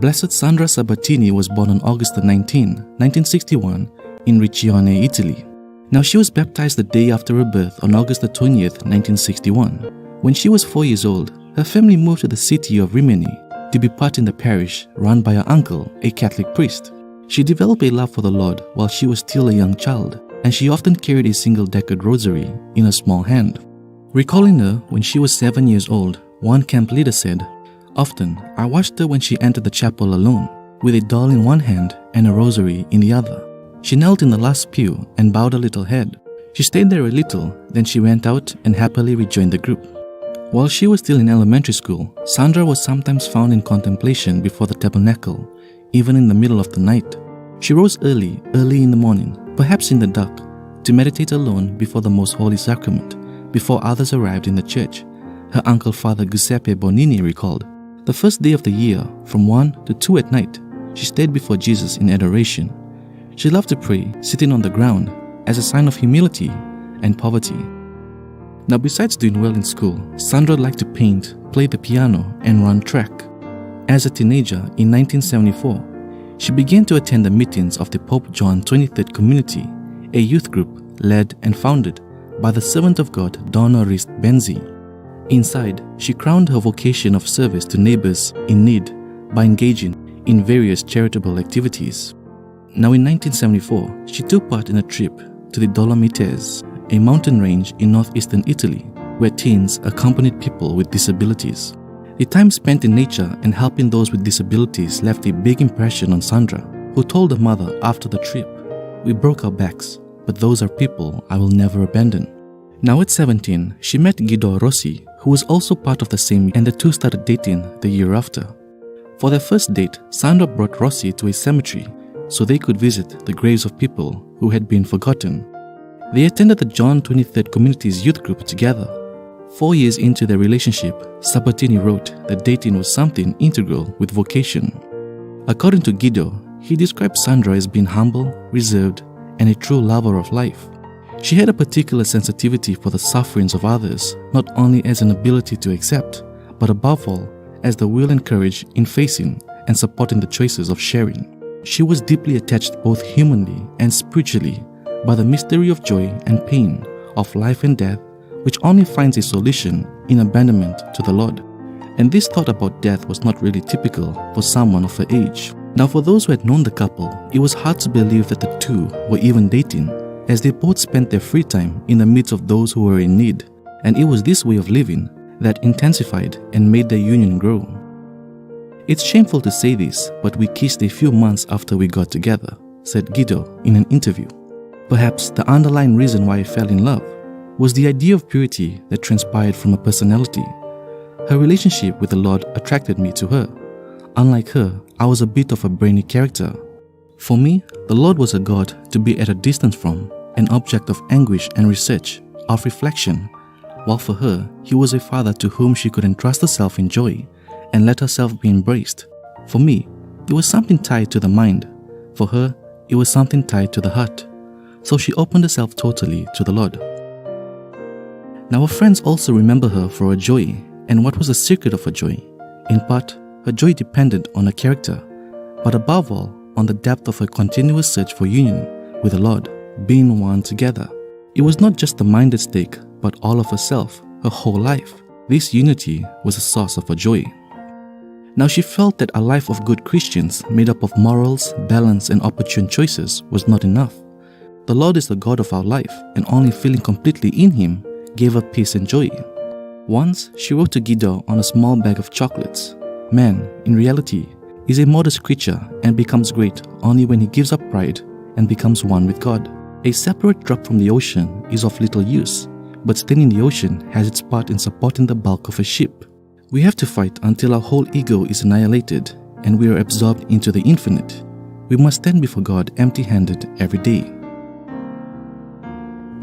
Blessed Sandra Sabatini was born on August 19, 1961 in Riccione, Italy. Now she was baptized the day after her birth on August 20th, 1961. When she was 4 years old, her family moved to the city of Rimini to be part in the parish run by her uncle, a Catholic priest. She developed a love for the Lord while she was still a young child, and she often carried a single-decked rosary in her small hand. Recalling her when she was 7 years old, one camp leader said, "Often, I watched her when she entered the chapel alone, with a doll in one hand and a rosary in the other. She knelt in the last pew and bowed her little head. She stayed there a little, then she went out and happily rejoined the group." While she was still in elementary school, Sandra was sometimes found in contemplation before the tabernacle, even in the middle of the night. She rose early in the morning, perhaps in the dark, to meditate alone before the Most Holy Sacrament, before others arrived in the church. Her uncle Father Giuseppe Bonini recalled, "The first day of the year, from 1 to 2 at night, she stayed before Jesus in adoration. She loved to pray, sitting on the ground, as a sign of humility and poverty." Now, besides doing well in school, Sandra liked to paint, play the piano, and run track. As a teenager in 1974, she began to attend the meetings of the Pope John 23rd Community, a youth group led and founded by the servant of God Donna Rist Benzi. Inside, she crowned her vocation of service to neighbors in need by engaging in various charitable activities. Now, in 1974, she took part in a trip to the Dolomites, a mountain range in northeastern Italy, where teens accompanied people with disabilities. The time spent in nature and helping those with disabilities left a big impression on Sandra, who told her mother after the trip, "We broke our backs, but those are people I will never abandon." Now at 17, she met Guido Rossi, who was also part of the same, and the two started dating the year after. For their first date, Sandra brought Rossi to a cemetery so they could visit the graves of people who had been forgotten. They attended the John 23rd Community's youth group together. 4 years into their relationship, Sabatini wrote that dating was something integral with vocation. According to Guido, he described Sandra as being humble, reserved, and a true lover of life. She had a particular sensitivity for the sufferings of others, not only as an ability to accept, but above all, as the will and courage in facing and supporting the choices of sharing. She was deeply attached both humanly and spiritually by the mystery of joy and pain, of life and death, which only finds a solution in abandonment to the Lord. And this thought about death was not really typical for someone of her age. Now, for those who had known the couple, it was hard to believe that the two were even dating, as they both spent their free time in the midst of those who were in need, and it was this way of living that intensified and made their union grow. "It's shameful to say this, but we kissed a few months after we got together," said Guido in an interview. "Perhaps the underlying reason why I fell in love was the idea of purity that transpired from her personality. Her relationship with the Lord attracted me to her. Unlike her, I was a bit of a brainy character. For me, the Lord was a God to be at a distance from, an object of anguish and research, of reflection, while for her, He was a father to whom she could entrust herself in joy and let herself be embraced. For me, it was something tied to the mind. For her, it was something tied to the heart. So she opened herself totally to the Lord." Now her friends also remember her for her joy, and what was the secret of her joy? In part, her joy depended on her character, but above all, on the depth of her continuous search for union with the Lord, being one together. It was not just the mind at stake, but all of herself, her whole life. This unity was the source of her joy. Now she felt that a life of good Christians made up of morals, balance, and opportune choices was not enough. The Lord is the God of our life, and only feeling completely in Him gave her peace and joy. Once, she wrote to Guido on a small bag of chocolates, "Man, in reality, is a modest creature and becomes great only when he gives up pride and becomes one with God. A separate drop from the ocean is of little use, but staying in the ocean has its part in supporting the bulk of a ship. We have to fight until our whole ego is annihilated and we are absorbed into the infinite. We must stand before God empty-handed every day."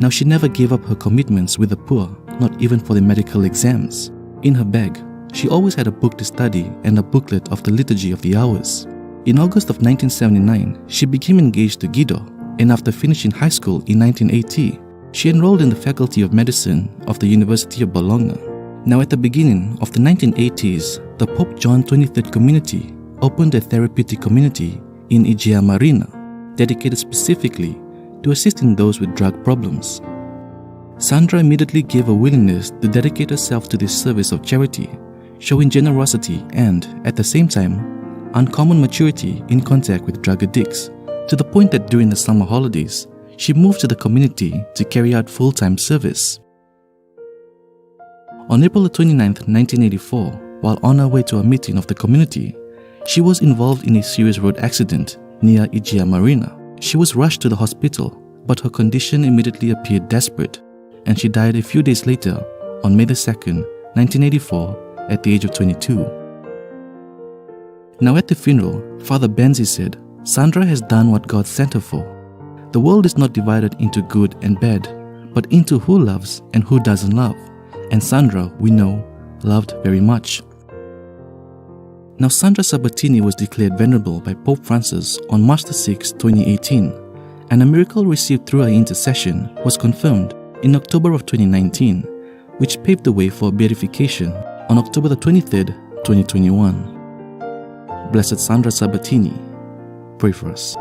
Now she never gave up her commitments with the poor, not even for the medical exams. In her bag, she always had a book to study and a booklet of the Liturgy of the Hours. In August of 1979, she became engaged to Guido, and after finishing high school in 1980, she enrolled in the Faculty of Medicine of the University of Bologna. Now at the beginning of the 1980s, the Pope John 23rd Community opened a therapeutic community in Ijia Marina, dedicated specifically to assisting those with drug problems. Sandra immediately gave a willingness to dedicate herself to this service of charity, showing generosity and, at the same time, uncommon maturity in contact with drug addicts, to the point that during the summer holidays, she moved to the community to carry out full-time service. On April 29, 1984, while on her way to a meeting of the community, she was involved in a serious road accident near Ijia Marina. She was rushed to the hospital, but her condition immediately appeared desperate, and she died a few days later on May 2, 1984, at the age of 22. Now at the funeral, Father Benzi said, "Sandra has done what God sent her for. The world is not divided into good and bad, but into who loves and who doesn't love. And Sandra, we know, loved very much." Now Sandra Sabatini was declared venerable by Pope Francis on March 6, 2018, and a miracle received through her intercession was confirmed in October of 2019, which paved the way for beatification on October 23, 2021. Blessed Sandra Sabatini, pray for us.